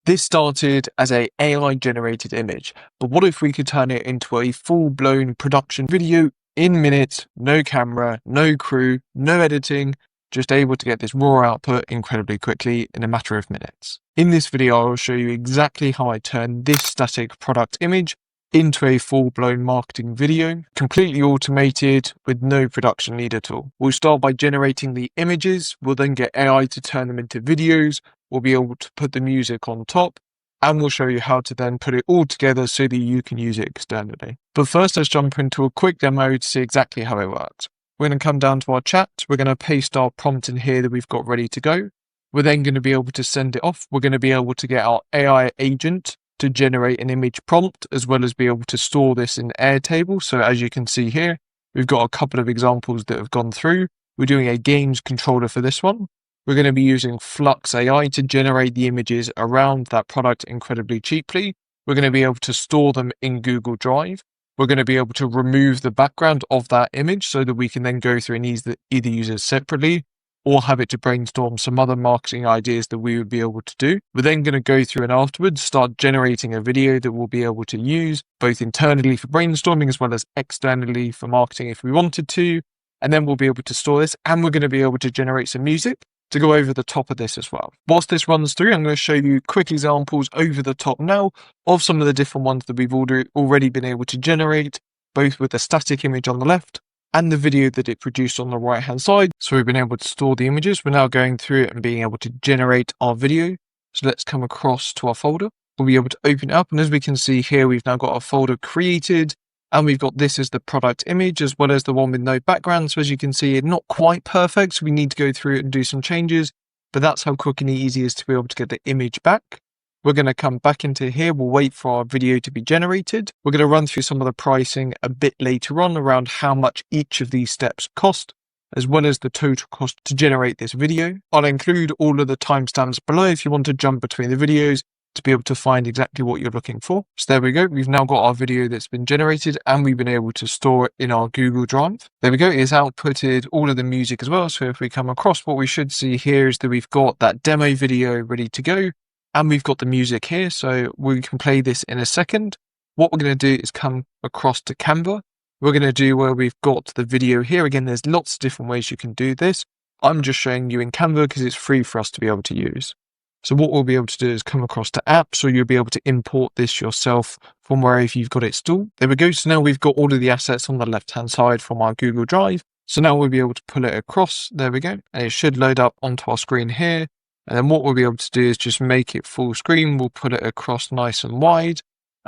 This started as a AI generated image, but what if we could turn it into a full-blown production video in minutes, no camera, no crew, no editing, just able to get this raw output incredibly quickly in a matter of minutes. In this video, I will show you exactly how I turn this static product image into a full-blown marketing video, completely automated with no production need at all. We'll start by generating the images, we'll then get AI to turn them into videos, we'll be able to put the music on top, and we'll show you how to then put it all together so that you can use it externally. But first, let's jump into a quick demo to see exactly how it works. We're going to come down to our chat, we're going to paste our prompt in here that we've got ready to go. We're then going to be able to send it off. We're going to be able to get our AI agent to generate an image prompt, as well as be able to store this in Airtable. So as you can see here, we've got a couple of examples that have gone through. We're doing a games controller for this one. We're going to be using Flux AI to generate the images around that product incredibly cheaply. We're going to be able to store them in Google Drive. We're going to be able to remove the background of that image so that we can then go through and either use it separately or have it to brainstorm some other marketing ideas that we would be able to do. We're then going to go through and afterwards start generating a video that we'll be able to use both internally for brainstorming as well as externally for marketing if we wanted to. And then we'll be able to store this, and we're going to be able to generate some music to go over the top of this as well. Whilst this runs through, I'm going to show you quick examples over the top now of some of the different ones that we've already been able to generate, both with the static image on the left and the video that it produced on the right hand side. So we've been able to store the images. We're now going through it and being able to generate our video. So let's come across to our folder. We'll be able to open it up, and as we can see here, we've now got our folder created. And we've got this as the product image as well as the one with no background. So as you can see, it's not quite perfect. So we need to go through it and do some changes, but that's how quick and easy it is to be able to get the image back. We're going to come back into here. We'll wait for our video to be generated. We're going to run through some of the pricing a bit later on around how much each of these steps cost, as well as the total cost to generate this video. I'll include all of the timestamps below if you want to jump between the videos to be able to find exactly what you're looking for. So there we go. We've now got our video that's been generated and we've been able to store it in our Google Drive. There we go. It's outputted all of the music as well. So if we come across, what we should see here is that we've got that demo video ready to go and we've got the music here. So we can play this in a second. What we're going to do is come across to Canva. We're going to do where we've got the video here. Again, there's lots of different ways you can do this. I'm just showing you in Canva because it's free for us to be able to use. So what we'll be able to do is come across to apps, or you'll be able to import this yourself from wherever you've got it stored. There we go. So now we've got all of the assets on the left-hand side from our Google Drive. So now we'll be able to pull it across. There we go. And it should load up onto our screen here. And then what we'll be able to do is just make it full screen. We'll put it across nice and wide.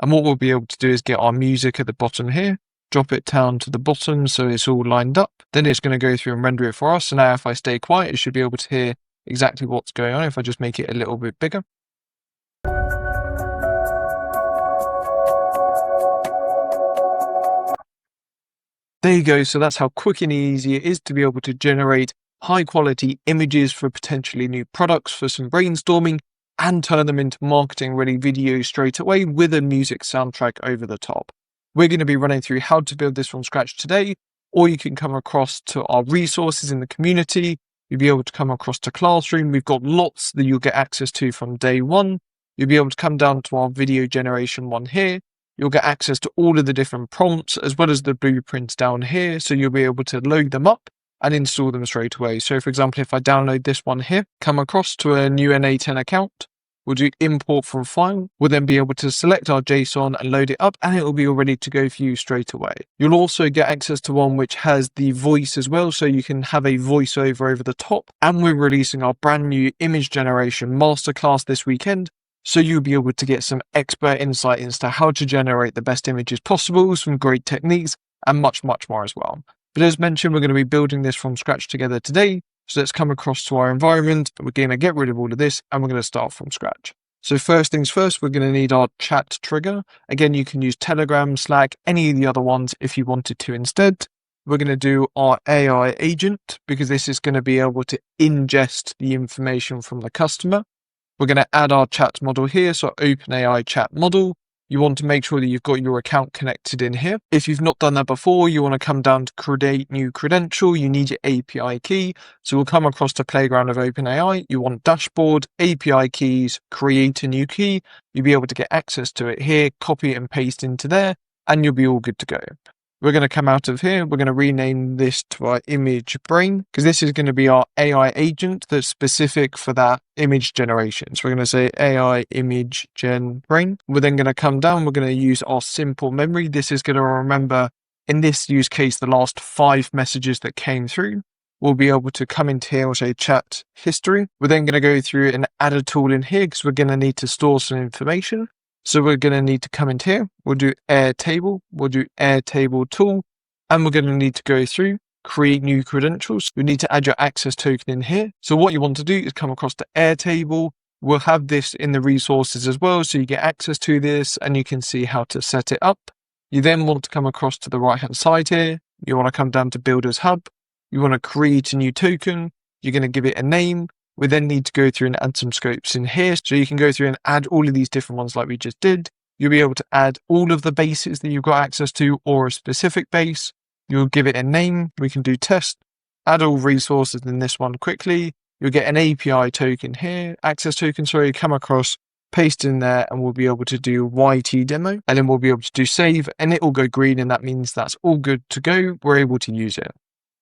And what we'll be able to do is get our music at the bottom here, drop it down to the bottom so it's all lined up. Then it's going to go through and render it for us. So now if I stay quiet, it should be able to hear exactly what's going on if I just make it a little bit bigger. There you go. So that's how quick and easy it is to be able to generate high quality images for potentially new products for some brainstorming and turn them into marketing ready videos straight away with a music soundtrack over the top. We're going to be running through how to build this from scratch today, or you can come across to our resources in the community. You'll be able to come across to Classroom. We've got lots that you'll get access to from day one. You'll be able to come down to our video generation one here. You'll get access to all of the different prompts as well as the blueprints down here. So you'll be able to load them up and install them straight away. So for example, if I download this one here, come across to a new NA10 account, we'll do import from file. We'll then be able to select our JSON and load it up, and it will be all ready to go for you straight away. You'll also get access to one which has the voice as well, so you can have a voiceover over the top. And we're releasing our brand new image generation masterclass this weekend, so you'll be able to get some expert insight into how to generate the best images possible, some great techniques, and much, much more as well. But as mentioned, we're going to be building this from scratch together today. So let's come across to our environment. We're going to get rid of all of this and we're going to start from scratch. So first things first, we're going to need our chat trigger. Again, you can use Telegram, Slack, any of the other ones if you wanted to instead. We're going to do our AI agent because this is going to be able to ingest the information from the customer. We're going to add our chat model here. So OpenAI chat model. you want to make sure that you've got your account connected in here. If you've not done that before, you want to come down to create new credential. You need your API key. So we'll come across to Playground of OpenAI. You want dashboard, API keys, create a new key. You'll be able to get access to it here, copy it and paste into there, and you'll be all good to go. We're going to come out of here. We're going to rename this to our image brain because this is going to be our AI agent that's specific for that image generation. So we're going to say AI image gen brain. We're then going to come down. We're going to use our simple memory. This is going to remember, in this use case, the last 5 messages that came through. We'll be able to come into here and say chat history. We're then going to go through and add a tool in here because we're going to need to store some information. So we're going to need to come into here, we'll do Airtable, we'll do Airtable tool, and we're going to need to go through, create new credentials. We need to add your access token in here. So what you want to do is come across to Airtable. We'll have this in the resources as well, so you get access to this and you can see how to set it up. You then want to come across to the right-hand side here. You want to come down to Builders Hub. You want to create a new token. You're going to give it a name. We then need to go through and add some scopes in here. So you can go through and add all of these different ones like we just did. You'll be able to add all of the bases that you've got access to or a specific base. You'll give it a name. We can do test, add all resources in this one quickly. You'll get an API token here, access token, sorry, come across, paste in there, and we'll be able to do YT demo. And then we'll be able to do save and it will go green. And that means that's all good to go. We're able to use it.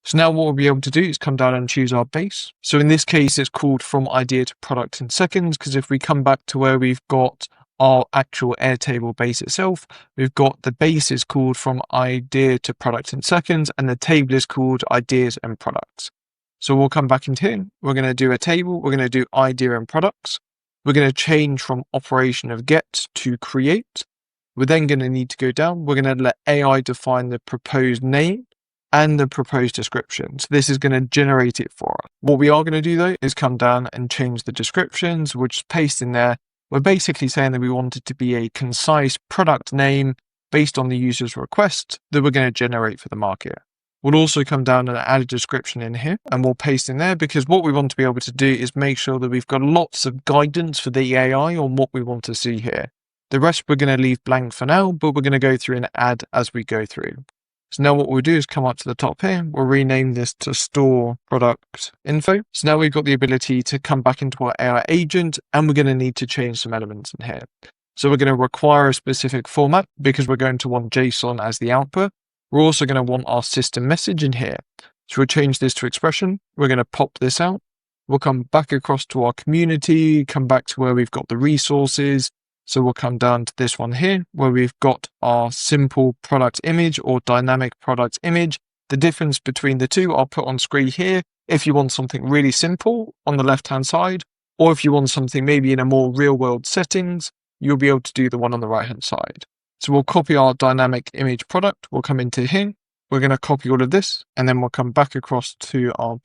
So now what we'll be able to do is come down and choose our base. So in this case, it's called from idea to product in seconds, because if we come back to where we've got our actual Airtable base itself, we've got the base is called from idea to product in seconds, and the table is called ideas and products. So we'll come back into here. We're going to do a table. We're going to do idea and products. We're going to change from operation of get to create. We're then going to need to go down. We're going to let AI define the proposed name and the proposed description. So this is going to generate it for us. What we are going to do though is come down and change the descriptions, which paste in there. We're basically saying that we want it to be a concise product name based on the user's request that we're going to generate for the market. We'll also come down and add a description in here and we'll paste in there, because what we want to be able to do is make sure that we've got lots of guidance for the AI on what we want to see here. The rest we're going to leave blank for now, but we're going to go through and add as we go through. So now what we'll do is come up to the top here. We'll rename this to store product info. So now we've got the ability to come back into our AI agent, and we're going to need to change some elements in here. So we're going to require a specific format because we're going to want JSON as the output. We're also going to want our system message in here. So we'll change this to expression. We're going to pop this out. We'll come back across to our community, come back to where we've got the resources. So we'll come down to this one here where we've got our simple product image or dynamic product image. The difference between the two I'll put on screen here if you want something really simple on the left-hand side, or if you want something maybe in a more real-world settings, you'll be able to do the one on the right-hand side. So we'll copy our dynamic image product. We'll come into here. We're going to copy all of this, and then we'll come back across to our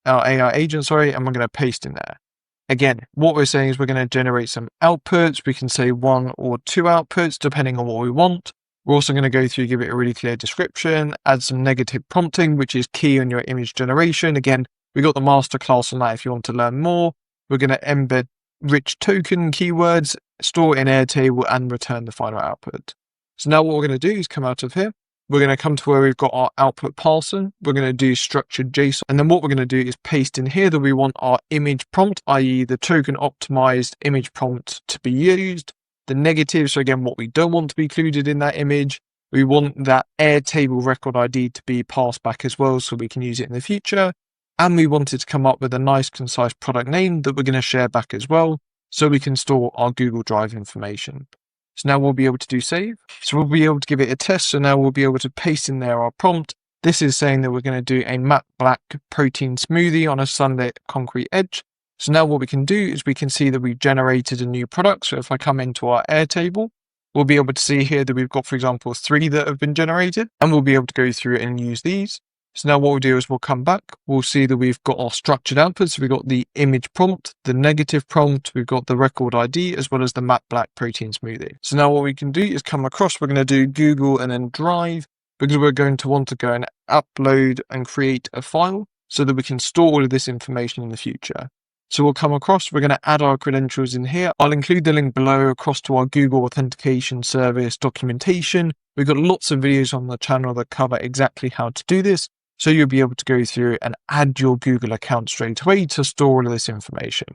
AI agent, and we're going to paste in there. Again, what we're saying is we're going to generate some outputs. We can say 1 or 2 outputs, depending on what we want. We're also going to go through, give it a really clear description, add some negative prompting, which is key on your image generation. Again, we got the masterclass on that if you want to learn more. We're going to embed rich token keywords, store in Airtable, and return the final output. So now what we're going to do is come out of here. We're going to come to where we've got our output parser. We're going to do structured JSON. And then what we're going to do is paste in here that we want our image prompt, i.e. the token optimized image prompt to be used. The negative, so again, what we don't want to be included in that image. We want that Airtable record ID to be passed back as well so we can use it in the future. And we wanted to come up with a nice, concise product name that we're going to share back as well so we can store our Google Drive information. So now we'll be able to do save. So we'll be able to give it a test. So now we'll be able to paste in there our prompt. This is saying that we're going to do a matte black protein smoothie on a sunlit concrete edge. So now what we can do is we can see that we've generated a new product. So if I come into our Airtable, we'll be able to see here that we've got, for example, 3 that have been generated, and we'll be able to go through and use these. So now what we'll do is we'll come back. We'll see that we've got our structured outputs. So we've got the image prompt, the negative prompt, we've got the record ID, as well as the matte black protein smoothie. So now what we can do is come across, we're going to do Google and then Drive, because we're going to want to go and upload and create a file so that we can store all of this information in the future. So we'll come across, we're going to add our credentials in here. I'll include the link below across to our Google authentication service documentation. We've got lots of videos on the channel that cover exactly how to do this. So you'll be able to go through and add your Google account straight away to store all of this information.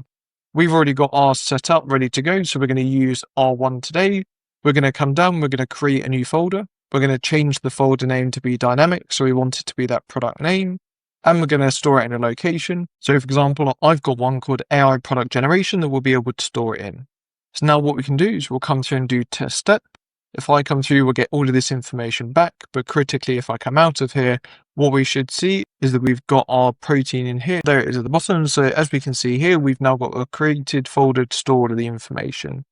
We've already got ours set up, ready to go. So we're going to use R1 today. We're going to come down, we're going to create a new folder. We're going to change the folder name to be dynamic. So we want it to be that product name. And we're going to store it in a location. So for example, I've got one called AI product generation that we'll be able to store it in. So now what we can do is we'll come through and do test step. If I come through, we'll get all of this information back. But critically, if I come out of here, what we should see is that we've got our protein in here. There it is at the bottom. So as we can see here, we've now got a created folder to store all of the information.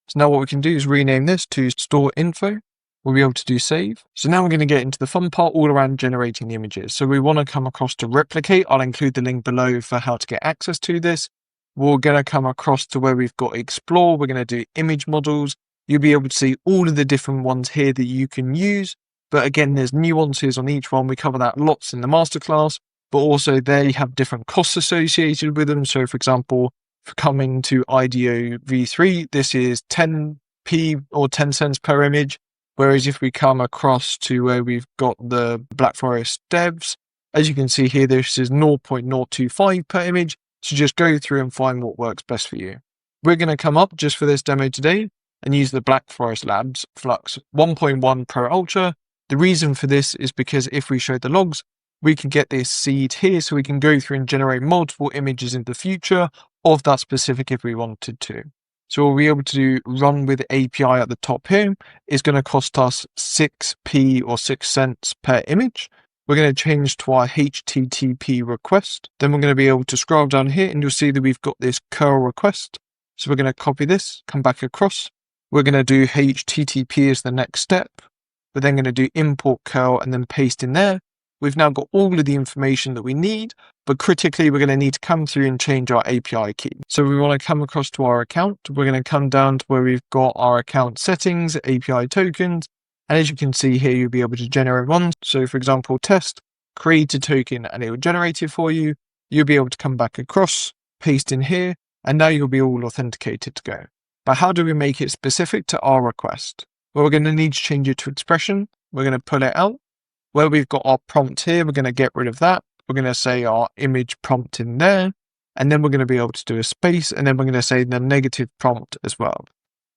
So now what we can do is rename this to store info. We'll be able to do save. So now we're going to get into the fun part all around generating the images. So we want to come across to replicate. I'll include the link below for how to get access to this. We're going to come across to where we've got explore. We're going to do image models. You'll be able to see all of the different ones here that you can use. But again, there's nuances on each one. We cover that lots in the masterclass, but also they have different costs associated with them. So for example, for coming to IDEO v3, this is 10p or 10 cents per image. Whereas if we come across to where we've got the Black Forest devs, as you can see here, this is 0.025 per image. So just go through and find what works best for you. We're going to come up just for this demo today and use the Black Forest Labs Flux 1.1 Pro Ultra. The reason for this is because if we show the logs, we can get this seed here so we can go through and generate multiple images in the future of that specific if we wanted to. So we'll be able to run with API at the top here. It's going to cost us 6p or 6 cents per image. We're going to change to our HTTP request. Then we're going to be able to scroll down here and you'll see that we've got this curl request. So we're going to copy this, come back across. We're going to do HTTP as the next step. We're then going to do import curl and then paste in there. We've now got all of the information that we need, but critically, we're going to need to come through and change our API key. So we want to come across to our account. We're going to come down to where we've got our account settings, API tokens. And as you can see here, you'll be able to generate one. So for example, test, create a token, and it will generate it for you. You'll be able to come back across, paste in here, and now you'll be all authenticated to go. But how do we make it specific to our request? Well, we're going to need to change it to expression. We're going to pull it out. Where we've got our prompt here, we're going to get rid of that. We're going to say our image prompt in there, and then we're going to be able to do a space, and then we're going to say the negative prompt as well.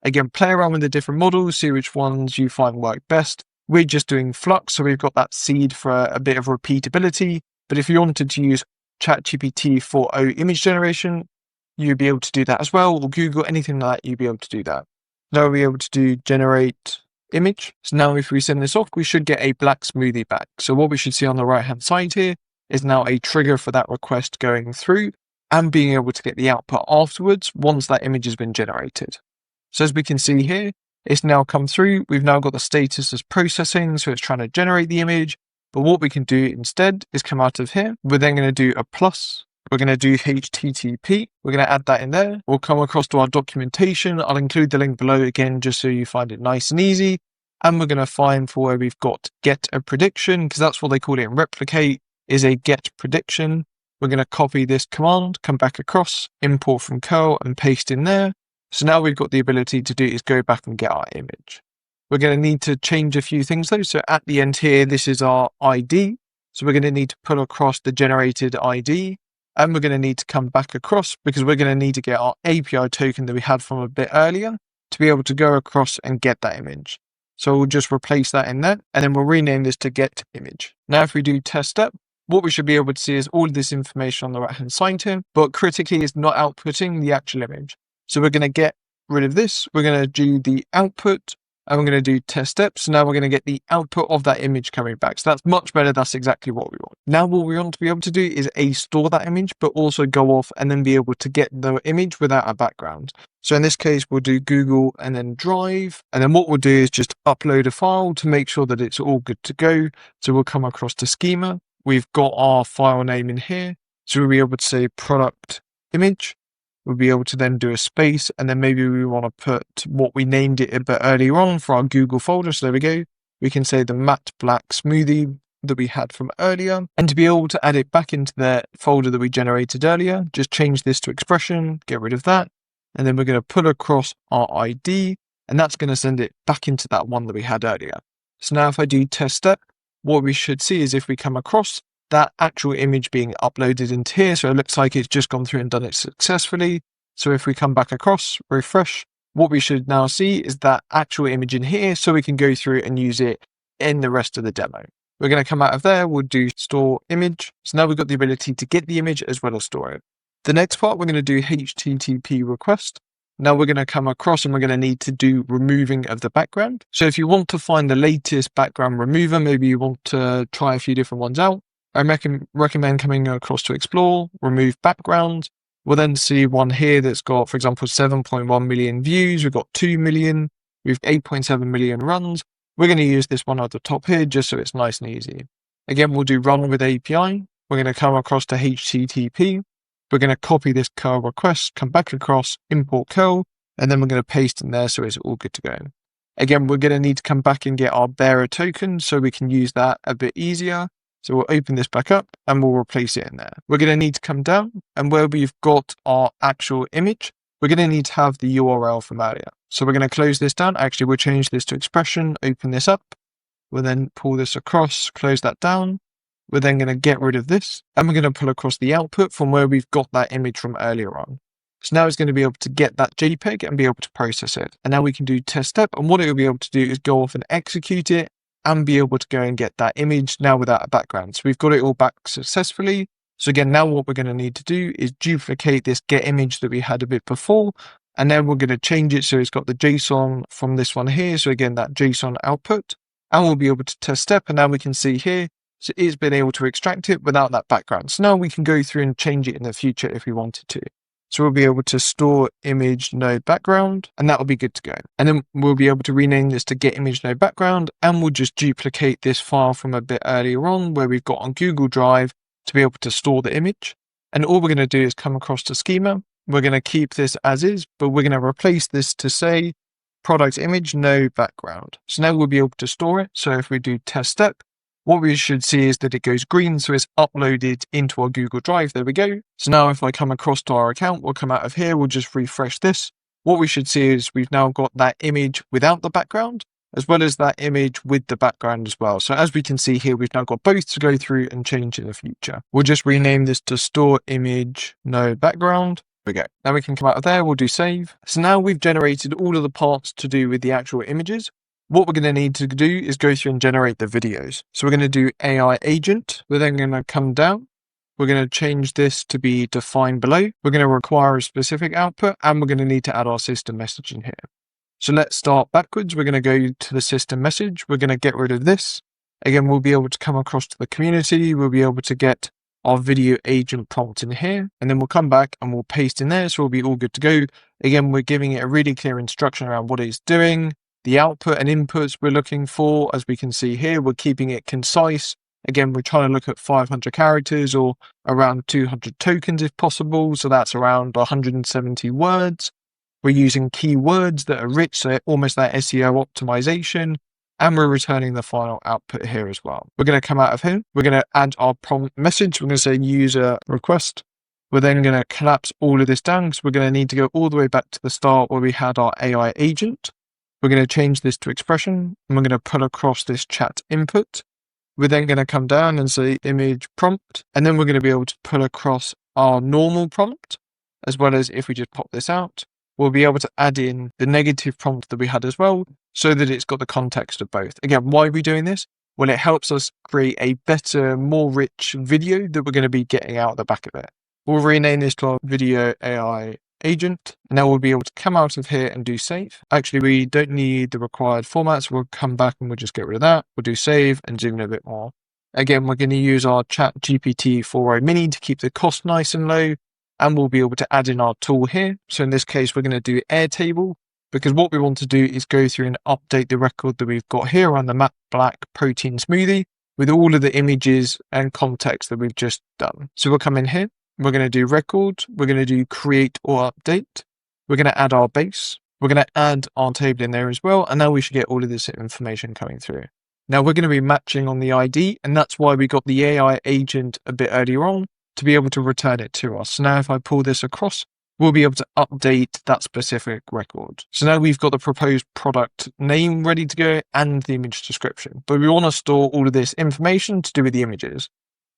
Again, play around with the different models, see which ones you find work best. We're just doing Flux, so we've got that seed for a bit of repeatability. But if you wanted to use ChatGPT 4.0 image generation, you'd be able to do that as well, or Google, anything like that, you'd be able to do that. Now we'll be able to do generate image. So now if we send this off, we should get a black smoothie back. So what we should see on the right hand side here is now a trigger for that request going through and being able to get the output afterwards once that image has been generated. So as we can see here, it's now come through. We've now got the status as processing, so it's trying to generate the image. But what we can do instead is come out of here. We're then going to do a plus. We're going to do HTTP. We're going to add that in there. We'll come across to our documentation. I'll include the link below again, just so you find it nice and easy. And we're going to find for where we've got get a prediction, because that's what they call it in replicate, is a get prediction. We're going to copy this command, come back across, import from curl and paste in there. So now we've got the ability to do is go back and get our image. We're going to need to change a few things though. So at the end here, this is our ID. So we're going to need to pull across the generated ID. And we're going to need to come back across because we're going to need to get our API token that we had from a bit earlier to be able to go across and get that image. So we'll just replace that in there and then we'll rename this to get image. Now, if we do test step, what we should be able to see is all of this information on the right hand side here, but critically it's not outputting the actual image. So we're going to get rid of this. We're going to do the output and we're going to do test steps. So now we're going to get the output of that image coming back. So that's much better. That's exactly what we want. Now what we want to be able to do is store that image, but also go off and then be able to get the image without a background. So in this case, we'll do Google and then Drive. And then what we'll do is just upload a file to make sure that it's all good to go. So we'll come across to schema. We've got our file name in here. So we'll be able to say product image. We'll be able to then do a space, and then maybe we want to put what we named it a bit earlier on for our Google folder. So there we go. We can say the matte black smoothie that we had from earlier. And to be able to add it back into the folder that we generated earlier, just change this to expression, get rid of that. And then we're going to pull across our ID, and that's going to send it back into that one that we had earlier. So now if I do test step, what we should see is if we come across that actual image being uploaded into here, so it looks like it's just gone through and done it successfully. So if we come back across, refresh, what we should now see is that actual image in here, so we can go through and use it in the rest of the demo. We're going to come out of there, we'll do store image. So now we've got the ability to get the image as well as store it. The next part, we're going to do HTTP request. Now we're going to come across and we're going to need to do removing of the background. So if you want to find the latest background remover, maybe you want to try a few different ones out, I recommend coming across to explore, remove background. We'll then see one here that's got, for example, 7.1 million views. We've got 2 million, we've 8.7 million runs. We're going to use this one at the top here just so it's nice and easy. Again, we'll do run with API. We're going to come across to HTTP. We're going to copy this curl request, come back across, import curl, and then we're going to paste in there so it's all good to go. Again, we're going to need to come back and get our bearer token so we can use that a bit easier. So we'll open this back up and we'll replace it in there. We're going to need to come down, and where we've got our actual image, we're going to need to have the URL from earlier. So we're going to close this down. Actually, we'll change this to expression, open this up. We'll then pull this across, close that down. We're then going to get rid of this, and we're going to pull across the output from where we've got that image from earlier on. So now it's going to be able to get that JPEG and be able to process it. And now we can do test step, and what it will be able to do is go off and execute it and be able to go and get that image now without a background. So we've got it all back successfully. So again, now what we're going to need to do is duplicate this get image that we had a bit before, and then we're going to change it so it's got the JSON from this one here. So again, that JSON output, and we'll be able to test step, and now we can see here, so it's been able to extract it without that background. So now we can go through and change it in the future if we wanted to. So we'll be able to store image no background, and that will be good to go. And then we'll be able to rename this to get image no background, and we'll just duplicate this file from a bit earlier on where we've got on Google Drive to be able to store the image. And all we're going to do is come across to schema. We're going to keep this as is, but we're going to replace this to say product image no background. So now we'll be able to store it. So if we do test step, what we should see is that it goes green, so it's uploaded into our Google Drive. There we go. So now if I come across to our account, we'll come out of here, we'll just refresh this. What we should see is we've now got that image without the background, as well as that image with the background as well. So as we can see here, we've now got both to go through and change in the future. We'll just rename this to store image no background. There we go. Now we can come out of there, we'll do save. So now we've generated all of the parts to do with the actual images. What we're going to need to do is go through and generate the videos. So we're going to do AI agent. We're then going to come down. We're going to change this to be defined below. We're going to require a specific output, and we're going to need to add our system message in here. So let's start backwards. We're going to go to the system message. We're going to get rid of this. Again, we'll be able to come across to the community. We'll be able to get our video agent prompt in here, and then we'll come back and we'll paste in there. So we'll be all good to go. Again, we're giving it a really clear instruction around what it's doing, the output and inputs we're looking for. As we can see here, we're keeping it concise. Again, we're trying to look at 500 characters or around 200 tokens if possible. So that's around 170 words. We're using keywords that are rich, so almost that SEO optimization. And we're returning the final output here as well. We're going to come out of here. We're going to add our prompt message. We're going to say user request. We're then going to collapse all of this down because we're going to need to go all the way back to the start where we had our AI agent. We're going to change this to expression, and we're going to pull across this chat input. We're then going to come down and say image prompt, and then we're going to be able to pull across our normal prompt, as well as if we just pop this out, we'll be able to add in the negative prompt that we had as well, so that it's got the context of both. Again, why are we doing this? Well, it helps us create a better, more rich video that we're going to be getting out the back of it. We'll rename this to our video AI agent, and now we'll be able to come out of here and do save. Actually, we don't need the required format, so we'll come back and we'll just get rid of that. We'll do save and zoom in a bit more. Again, we're going to use our Chat GPT 4.0 mini to keep the cost nice and low, and we'll be able to add in our tool here. So in this case, we're going to do Airtable, because what we want to do is go through and update the record that we've got here on the matte black protein smoothie with all of the images and context that we've just done. So we'll come in here. We're going to do record, we're going to do create or update, we're going to add our base, we're going to add our table in there as well, and now we should get all of this information coming through. Now we're going to be matching on the ID, and that's why we got the AI agent a bit earlier on to be able to return it to us. So now if I pull this across, we'll be able to update that specific record. So now we've got the proposed product name ready to go and the image description, but we want to store all of this information to do with the images.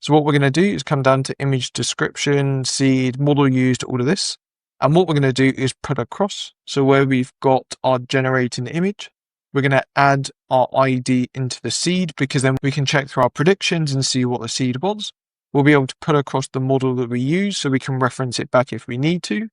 So what we're going to do is come down to image description, seed, model used, all of this. And what we're going to do is put across. So where we've got our generating image, we're going to add our ID into the seed, because then we can check through our predictions and see what the seed was. We'll be able to put across the model that we use so we can reference it back if we need to.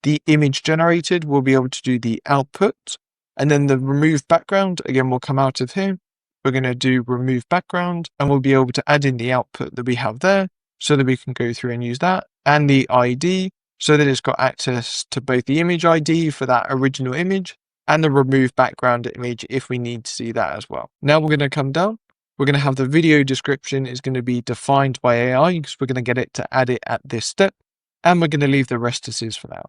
The image generated, we'll be able to do the output. And then the remove background, again, will come out of here. We're going to do remove background, and we'll be able to add in the output that we have there so that we can go through and use that, and the ID so that it's got access to both the image ID for that original image and the remove background image if we need to see that as well. Now we're going to come down. We're going to have the video description is going to be defined by AI, because we're going to get it to add it at this step, and we're going to leave the rest as is for now.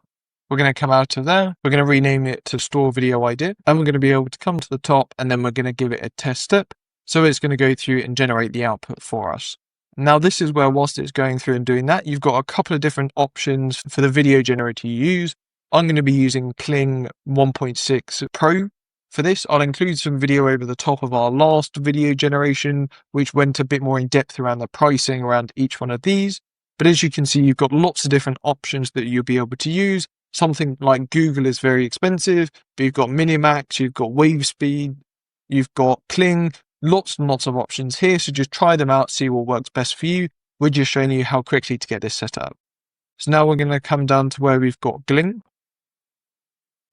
We're going to come out of there. We're going to rename it to store video ID, and we're going to be able to come to the top, and then we're going to give it a test step. So it's going to go through and generate the output for us. Now this is where, whilst it's going through and doing that, you've got a couple of different options for the video generator you use. I'm going to be using Kling 1.6 Pro for this. I'll include some video over the top of our last video generation, which went a bit more in depth around the pricing around each one of these. But as you can see, you've got lots of different options that you'll be able to use. Something like Google is very expensive, but you've got Minimax, you've got Wave Speed, you've got Kling, lots and lots of options here. So just try them out, see what works best for you. We're just showing you how quickly to get this set up. So now we're going to come down to where we've got Kling.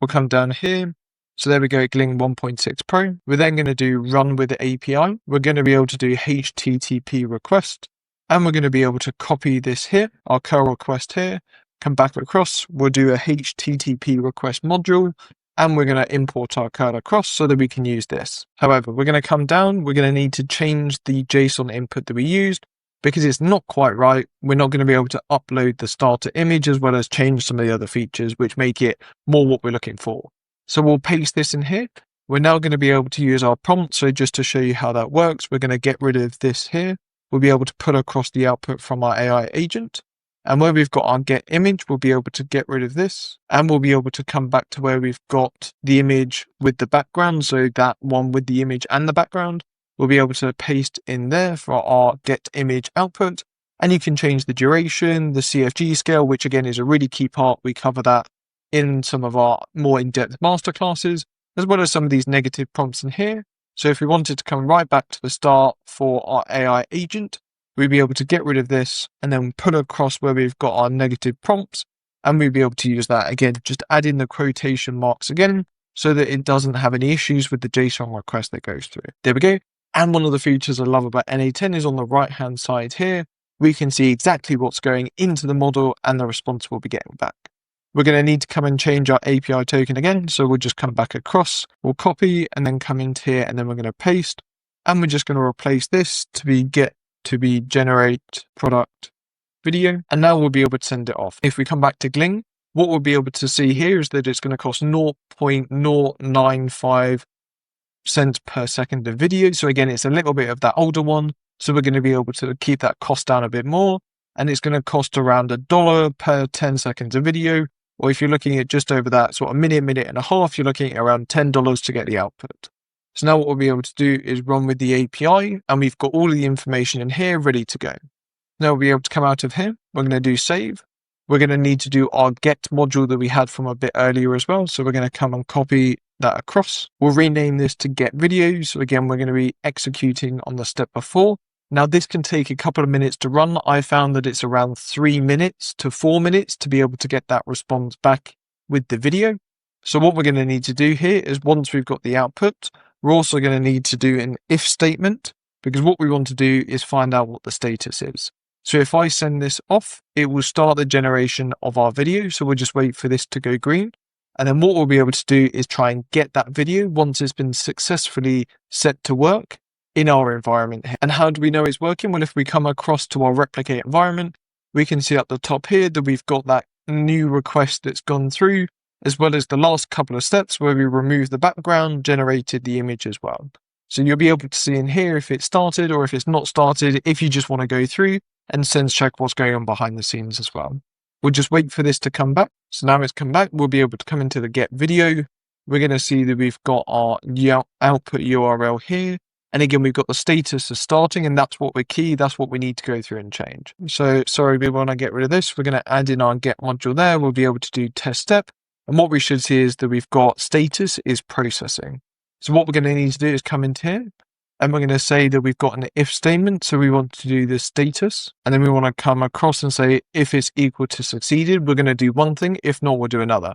We'll come down here. So there we go, Kling 1.6 Pro. We're then going to do run with the API. We're going to be able to do HTTP request, and we're going to be able to copy this here, our curl request here, come back across. We'll do a HTTP request module, and we're going to import our curl across so that we can use this. However, we're going to come down. We're going to need to change the JSON input that we used, because it's not quite right. We're not going to be able to upload the starter image as well as change some of the other features, which make it more what we're looking for. So we'll paste this in here. We're now going to be able to use our prompt. So just to show you how that works, we're going to get rid of this here. We'll be able to put across the output from our AI agent. And where we've got our get image, we'll be able to get rid of this. And we'll be able to come back to where we've got the image with the background. So that one with the image and the background, we'll be able to paste in there for our get image output. And you can change the duration, the CFG scale, which again is a really key part. We cover that in some of our more in-depth masterclasses, as well as some of these negative prompts in here. So if we wanted to come right back to the start for our AI agent, we'd be able to get rid of this and then put across where we've got our negative prompts, and we'd be able to use that again, just add in the quotation marks again, so that it doesn't have any issues with the JSON request that goes through. There we go. And one of the features I love about NA10 is on the right-hand side here, we can see exactly what's going into the model and the response we'll be getting back. We're going to need to come and change our API token again. So we'll just come back across, we'll copy and then come into here, and then we're going to paste, and we're just going to replace this to be generate product video. And now we'll be able to send it off. If we come back to Kling, what we'll be able to see here is that it's going to cost 0.095 cents per second of video. So again, it's a little bit of that older one. So we're going to be able to keep that cost down a bit more. And it's going to cost around $1 per 10 seconds of video. Or if you're looking at just over that sort of minute and a half, you're looking at around $10 to get the output. So now what we'll be able to do is run with the API, and we've got all of the information in here ready to go. Now we'll be able to come out of here. We're going to do save. We're going to need to do our get module that we had from a bit earlier as well. So we're going to come and copy that across. We'll rename this to get video. So again, we're going to be executing on the step before. Now this can take a couple of minutes to run. I found that it's around 3 minutes to 4 minutes to be able to get that response back with the video. So what we're going to need to do here is, once we've got the output, we're also going to need to do an if statement, because what we want to do is find out what the status is. So if I send this off, it will start the generation of our video. So we'll just wait for this to go green. And then what we'll be able to do is try and get that video once it's been successfully set to work in our environment. And how do we know it's working? Well, if we come across to our replicate environment, we can see at the top here that we've got that new request that's gone through, as well as the last couple of steps where we remove the background, generated the image as well. So you'll be able to see in here if it's started or if it's not started, if you just want to go through and sense check what's going on behind the scenes as well. We'll just wait for this to come back. So now it's come back, we'll be able to come into the get video. We're going to see that we've got our output URL here. And again, we've got the status of starting, and that's what we're key. That's what we need to go through and change. So sorry, we want to get rid of this. We're going to add in our get module there. We'll be able to do test step. And what we should see is that we've got status is processing. So what we're going to need to do is come into here, and we're going to say that we've got an if statement. So we want to do the status, and then we want to come across and say if it's equal to succeeded, we're going to do one thing. If not, we'll do another.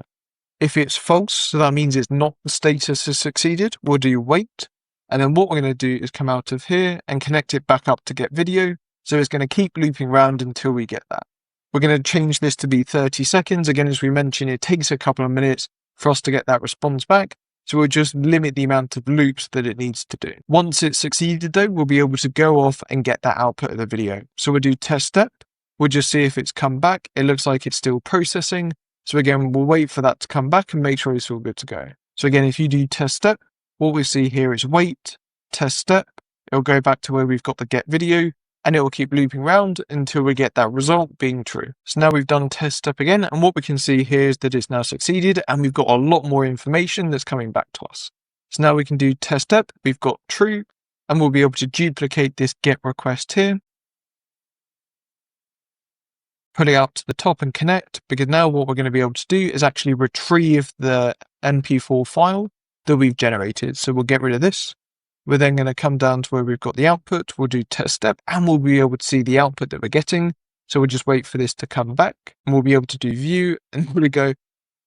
If it's false, so that means it's not the status has succeeded, we'll do wait. And then what we're going to do is come out of here and connect it back up to get video. So it's going to keep looping around until we get that. We're going to change this to be 30 seconds. Again, as we mentioned, it takes a couple of minutes for us to get that response back. So we'll just limit the amount of loops that it needs to do. Once it's succeeded though, we'll be able to go off and get that output of the video. So we'll do test step. We'll just see if it's come back. It looks like it's still processing. So again, we'll wait for that to come back and make sure it's all good to go. So again, if you do test step, what we see here is wait, test step. It'll go back to where we've got the get video, and it will keep looping around until we get that result being true. So now we've done test step again, and what we can see here is that it's now succeeded, and we've got a lot more information that's coming back to us. So now we can do test step. We've got true, and we'll be able to duplicate this get request here. Put it out to the top and connect, because now what we're going to be able to do is actually retrieve the MP4 file that we've generated. So we'll get rid of this. We're then going to come down to where we've got the output. We'll do test step, and we'll be able to see the output that we're getting. So we'll just wait for this to come back, and we'll be able to do view, and here we go.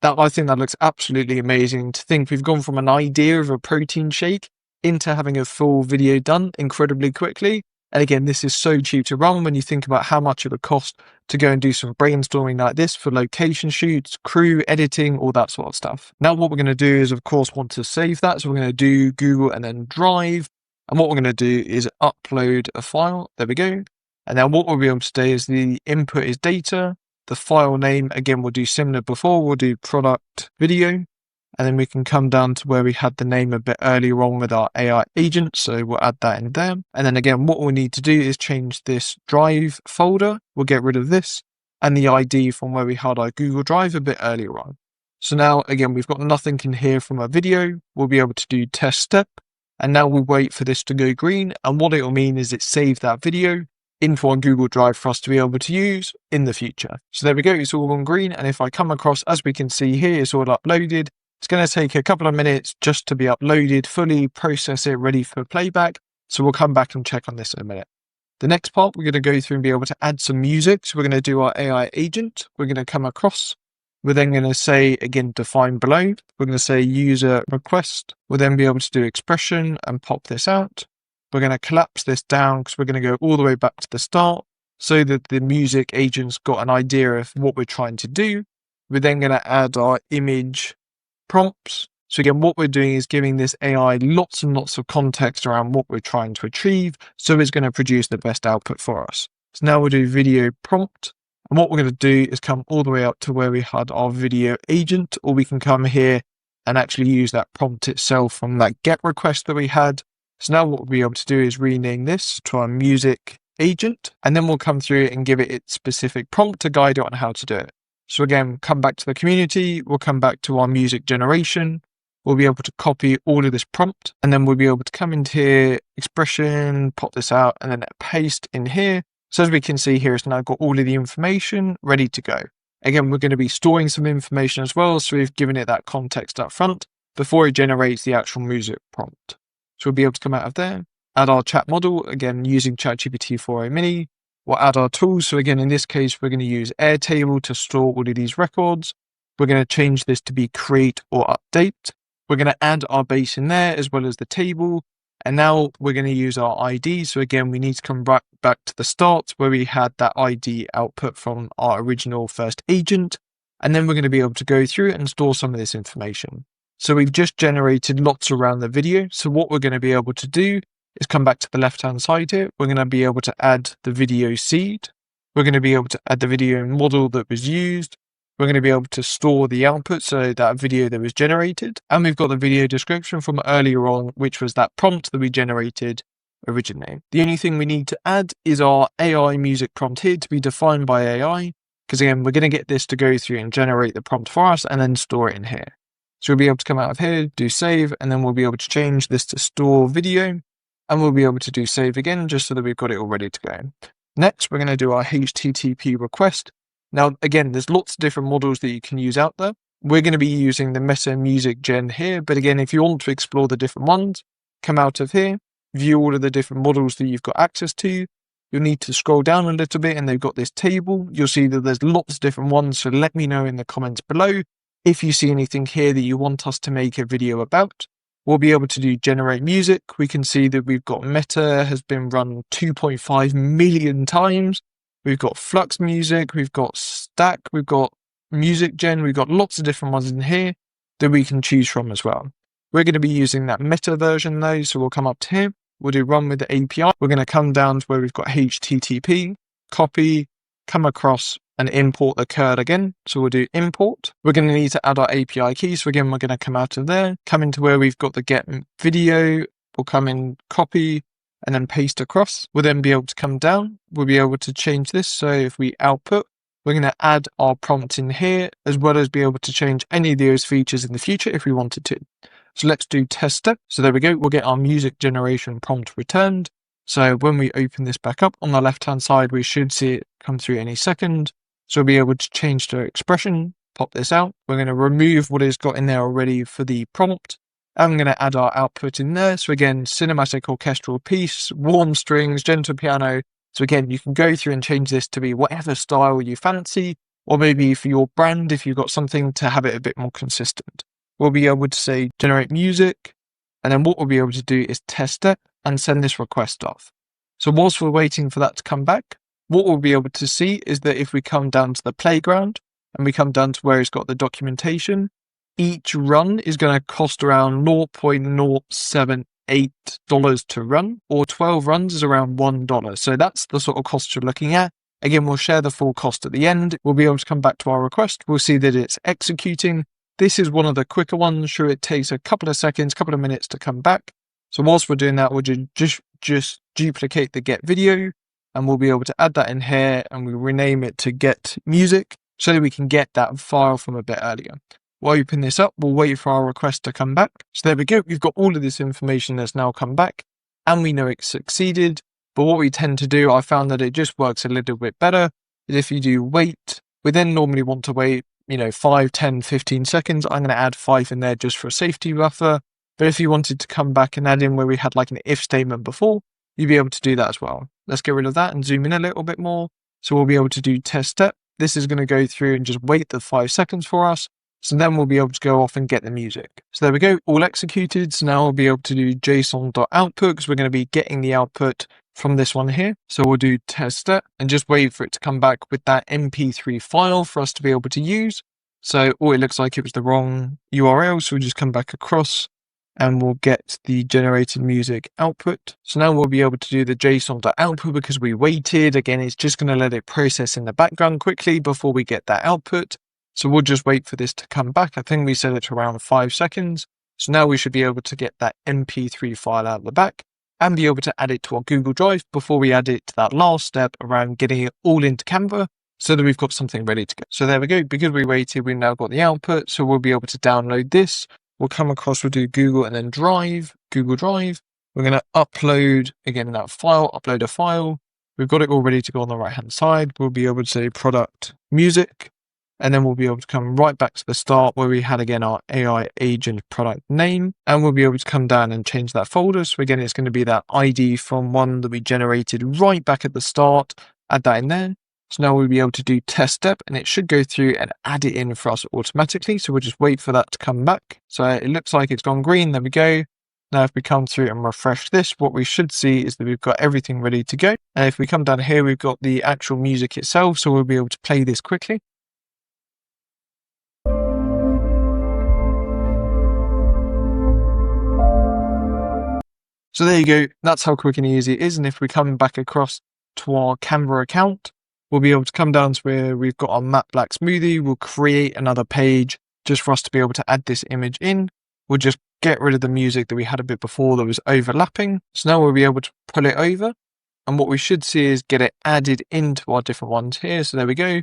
I think that looks absolutely amazing. To think we've gone from an idea of a protein shake into having a full video done incredibly quickly. And again, this is so cheap to run when you think about how much it would cost to go and do some brainstorming like this for location shoots, crew, editing, all that sort of stuff. Now what we're going to do is, of course, want to save that. So we're going to do Google and then Drive. And what we're going to do is upload a file. There we go. And now what we'll be able to do is the input is data. The file name, again, we'll do similar before. We'll do product video. And then we can come down to where we had the name a bit earlier on with our AI agent. So we'll add that in there. And then again, what we'll need to do is change this Drive folder. We'll get rid of this and the ID from where we had our Google Drive a bit earlier on. So now, again, we've got nothing in here from our video. We'll be able to do test step. And now we'll wait for this to go green. And what it will mean is it saved that video into our Google Drive for us to be able to use in the future. So there we go. It's all on green. And if I come across, as we can see here, it's all uploaded. It's going to take a couple of minutes just to be uploaded, fully process it, ready for playback. So we'll come back and check on this in a minute. The next part, we're going to go through and be able to add some music. So we're going to do our AI agent. We're going to come across. We're then going to say, again, define below. We're going to say user request. We'll then be able to do expression and pop this out. We're going to collapse this down because we're going to go all the way back to the start so that the music agent's got an idea of what we're trying to do. We're then going to add our image prompts. So again, what we're doing is giving this AI lots and lots of context around what we're trying to achieve, so it's going to produce the best output for us. So now we'll do video prompt, and what we're going to do is come all the way up to where we had our video agent, or we can come here and actually use that prompt itself from that get request that we had. So now what we'll be able to do is rename this to our music agent, and then we'll come through and give it its specific prompt to guide it on how to do it. So again, come back to the community, we'll come back to our music generation, we'll be able to copy all of this prompt, and then we'll be able to come into here, expression, pop this out, and then paste in here. So as we can see here, it's now got all of the information ready to go. Again, we're going to be storing some information as well, so we've given it that context up front before it generates the actual music prompt. So we'll be able to come out of there, add our chat model, again, using ChatGPT 4o Mini. We'll add our tools. So again, in this case, we're going to use Airtable to store all of these records. We're going to change this to be create or update. We're going to add our base in there as well as the table. And now we're going to use our ID. So again, we need to come back to the start where we had that ID output from our original first agent. And then we're going to be able to go through and store some of this information. So we've just generated lots around the video. So what we're going to be able to do is come back to the left-hand side here. We're going to be able to add the video seed. We're going to be able to add the video model that was used. we're going to be able to store the output, so that video that was generated. And we've got the video description from earlier on, which was that prompt that we generated originally. The only thing we need to add is our AI music prompt here to be defined by AI, because again, we're going to get this to go through and generate the prompt for us and then store it in here. So we'll be able to come out of here, do save, and then we'll be able to change this to store video, and we'll be able to do save again, just so that we've got it all ready to go. Next, we're going to do our HTTP request. Now, again, there's lots of different models that you can use out there. We're going to be using the Meta Music Gen here, but again, if you want to explore the different ones, come out of here, view all of the different models that you've got access to. You'll need to scroll down a little bit and they've got this table. You'll see that there's lots of different ones, so let me know in the comments below if you see anything here that you want us to make a video about. We'll be able to do generate music. We can see that we've got Meta has been run 2.5 million times. We've got Flux Music, we've got Stack, we've got Music Gen, we've got lots of different ones in here that we can choose from as well. We're going to be using that Meta version though, so we'll come up to here. We'll do run with the API. We're going to come down to where we've got HTTP, copy, come across and import the code again. So we'll do import. We're going to need to add our API key. So again, we're going to come out of there, come into where we've got the get video. We'll come in, copy, and then paste across. We'll then be able to come down. We'll be able to change this. So if we output, we're going to add our prompt in here, as well as be able to change any of those features in the future if we wanted to. So let's do test step. So there we go. We'll get our music generation prompt returned. So when we open this back up on the left-hand side, we should see it come through any second. So we'll be able to change the expression, pop this out. We're going to remove what it's got in there already for the prompt. I'm going to add our output in there. So again, cinematic orchestral piece, warm strings, gentle piano. So again, you can go through and change this to be whatever style you fancy, or maybe for your brand, if you've got something to have it a bit more consistent. We'll be able to say generate music, and then what we'll be able to do is test it and send this request off. So whilst we're waiting for that to come back, what we'll be able to see is that if we come down to the playground and we come down to where it's got the documentation, each run is going to cost around $0.078 to run, or 12 runs is around $1. So that's the sort of cost you're looking at. Again, we'll share the full cost at the end. We'll be able to come back to our request. We'll see that it's executing. This is one of the quicker ones. Sure, it takes a couple of seconds, couple of minutes to come back. So whilst we're doing that, we'll just duplicate the get video, and we'll be able to add that in here, and we'll rename it to get music so that we can get that file from a bit earlier. We'll open this up. We'll wait for our request to come back. So there we go. We've got all of this information that's now come back, and we know it's succeeded. But what we tend to do, I found that it just works a little bit better, is if you do wait, we then normally want to wait 5, 10, 15 seconds. I'm going to add 5 in there just for a safety buffer. But if you wanted to come back and add in where we had like an if statement before, you'd be able to do that as well. Let's get rid of that and zoom in a little bit more. So we'll be able to do test step. This is going to go through and just wait the 5 seconds for us. So then we'll be able to go off and get the music. So there we go, all executed. So now we'll be able to do json.output, because we're going to be getting the output from this one here. So we'll do test step and just wait for it to come back with that MP3 file for us to be able to use. So, it looks like it was the wrong URL. So we'll just come back across and we'll get the generated music output. So now we'll be able to do the json.output because we waited. Again, it's just going to let it process in the background quickly before we get that output. So we'll just wait for this to come back. I think we set it to around 5 seconds. So now we should be able to get that MP3 file out the back and be able to add it to our Google Drive before we add it to that last step around getting it all into Canva, so that we've got something ready to go. So there we go. Because we waited, we've now got the output. So we'll be able to download this. We'll come across, we'll do Google and then Drive, Google Drive. We're going to upload, again, that file, upload a file. We've got it all ready to go on the right-hand side. We'll be able to say product music. And then we'll be able to come right back to the start where we had, again, our AI agent product name. And we'll be able to come down and change that folder. So again, it's going to be that ID from one that we generated right back at the start. Add that in there. So now we'll be able to do test step, and it should go through and add it in for us automatically. So we'll just wait for that to come back. So it looks like it's gone green. There we go. Now, if we come through and refresh this, what we should see is that we've got everything ready to go. And if we come down here, we've got the actual music itself. So we'll be able to play this quickly. So there you go. That's how quick and easy it is. And if we come back across to our Canva account, we'll be able to come down to where we've got our matte black smoothie. We'll create another page just for us to be able to add this image in. We'll just get rid of the music that we had a bit before that was overlapping. So now we'll be able to pull it over. And what we should see is get it added into our different ones here. So there we go.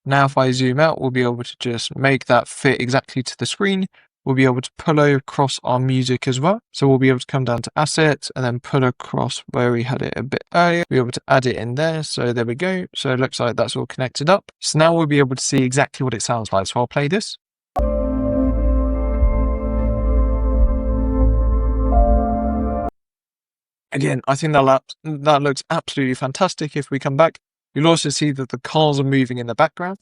Now if I zoom out, we'll be able to just make that fit exactly to the screen. We'll be able to pull across our music as well. So we'll be able to come down to assets and then pull across where we had it a bit earlier. We'll be able to add it in there. So there we go. So it looks like that's all connected up. So now we'll be able to see exactly what it sounds like. So I'll play this. Again, I think that looks absolutely fantastic. If we come back, you'll also see that the cars are moving in the background.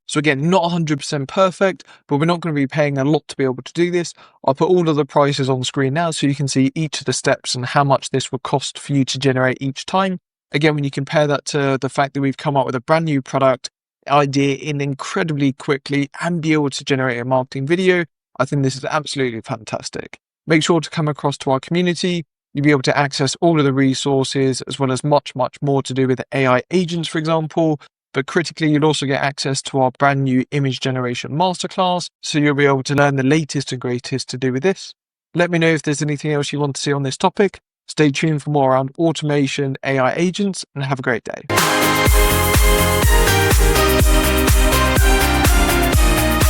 So again, not 100% perfect, but we're not going to be paying a lot to be able to do this. I'll put all of the prices on screen now so you can see each of the steps and how much this will cost for you to generate each time. Again, when you compare that to the fact that we've come up with a brand new product idea in incredibly quickly and be able to generate a marketing video, I think this is absolutely fantastic. Make sure to come across to our community. You'll be able to access all of the resources as well as much, much more to do with AI agents, for example. But critically, you'll also get access to our brand new image generation masterclass. So you'll be able to learn the latest and greatest to do with this. Let me know if there's anything else you want to see on this topic. Stay tuned for more around automation, AI agents, and have a great day.